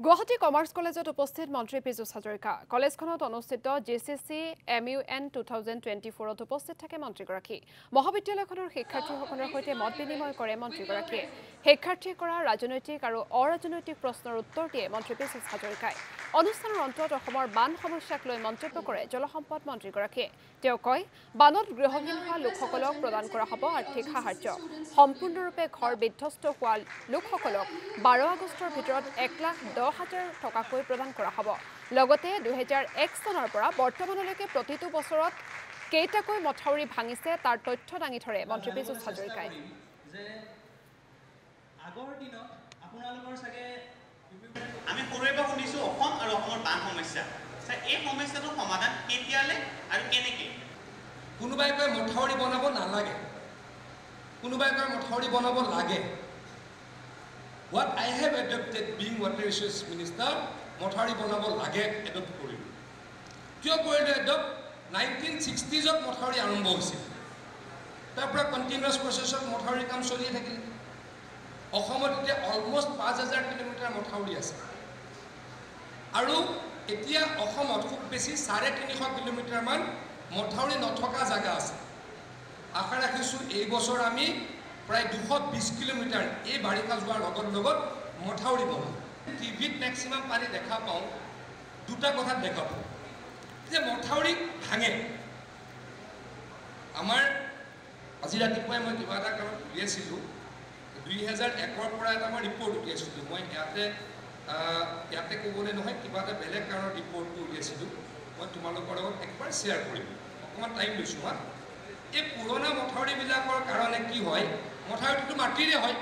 Guwahati commerce কলেজত উপস্থিত মন্ত্ৰী পীযুষ হাজৰিকা কলেজখনত অনুষ্ঠিত জিচিচি MUN 2024ত উপস্থিত থাকে মন্ত্ৰীগৰাকী মহাবিদ্যালয়খনৰ শিক্ষাৰ্থীসকলৰ সৈতে মত বিনিময় কৰে মন্ত্ৰীগৰাকীয়ে শিক্ষাৰ্থীয়ে কৰা ৰাজনৈতিক আৰু অৰাজনৈতিক প্ৰশ্নৰ উত্তৰ দিয়ে মন্ত্ৰী পীযুষ হাজৰিকাই অনুষ্ঠানৰ অন্তত অসমৰ বান সমস্যাক লৈ মন্তব্য কৰে জলসম্পদ মন্ত্ৰীগৰাকীয়ে তেওঁ কয় বানত গৃহহীন হোৱা লোকসকলক প্ৰদান কৰা হ'ব আৰ্থিক সাহায্য সম্পূৰ্ণৰূপে ঘৰ বিধ্বস্ত হোৱা লোকসকলক 12 আগষ্টৰ ভিতৰত 1,10,000 টকাকৈ প্ৰদান কৰা হ'ব লগতে 2001 চনৰ পৰা বৰ্তমানলৈকে প্ৰতিটো বছৰত কেইটাকৈ মথাউৰি ভাঙিছে তাৰ তথ্য দাঙি ধৰে মন্ত্ৰী পীযুষ হাজৰিকাই আগৰ দিনত আপোনালোকৰ সাগে আমি পৰৈবা শুনিছো অসম আৰু অসমৰ বান সমস্যা এই সমস্যাটোৰ সমাধান কেতিয়ালে আৰু কেনেকৈ কোনোবাই কয় মথাউৰি বনাব নালাগে কোনোবাই কয় মথাউৰি বনাব লাগে What I have adopted being water resources minister, মথাউৰি বনাব লাগে adopt কৰিলো কিয় কৰিলো adopt 1960s ত মথাউৰি আৰম্ভ হৈছিল তাৰ পৰা কন্টিনিউয়াস প্ৰসেছত মথাউৰি কাম চলি থাকিল অসমত এতিয়া অলমোস্ট 5000 কিলোমিটাৰ মথাউৰি আছে আৰু এতিয়া অসমত খুব বেছি 350 কিলোমিটাৰ মান মথাউৰি নথকা জায়গা আছে আশা ৰাখিছো এই বছৰ আমি প্ৰায় 220 কিলোমিটাৰ এই বাৰিষা যোৱাৰ লগত মথাউৰি বনাম টিভিত ম্যাক্সিমাম পানী দেখা পাওঁ দুটা কথা দেখা পাওঁ যে মথাউৰি ভাঙে আমাৰ আজি ৰাতিপুৱাই মই কিবা এটা কাৰণত উলিয়াইছিলোঁ 2001 পৰা এটা মই ৰিপৰ্ট উলিয়াইছিলোঁ মই ইয়াতে ক'বলৈ নহয় কিবা এটা বেলেগ কাৰণৰ ৰিপৰ্টটো উলিয়াইছিলোঁ মই তোমালোকৰ লগত একবাৰ শ্বেয়াৰ কৰিম অকণমান টাইম লৈছোঁ হা এই পুৰণা মথাউৰিবিলাকৰ কাৰণে কি হয় মথাউৰিটো মাটিৰে হয়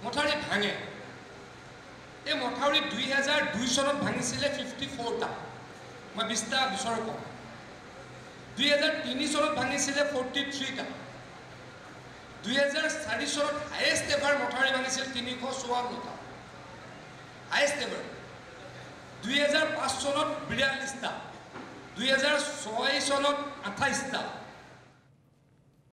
মথাউৰি ভাঙে এই মথাউৰি 2002 চনত ভাঙিছিলে 54টা মই 20টা বছৰ কম 2003 চনত ভাঙিছিলে 43টা 2004 চনত হাইয়েষ্ট এভাৰ মথাউৰি ভাঙিছিল 354টা হাইয়েষ্ট এভাৰ 2005 চনত 42টা 2006 চনত 28টা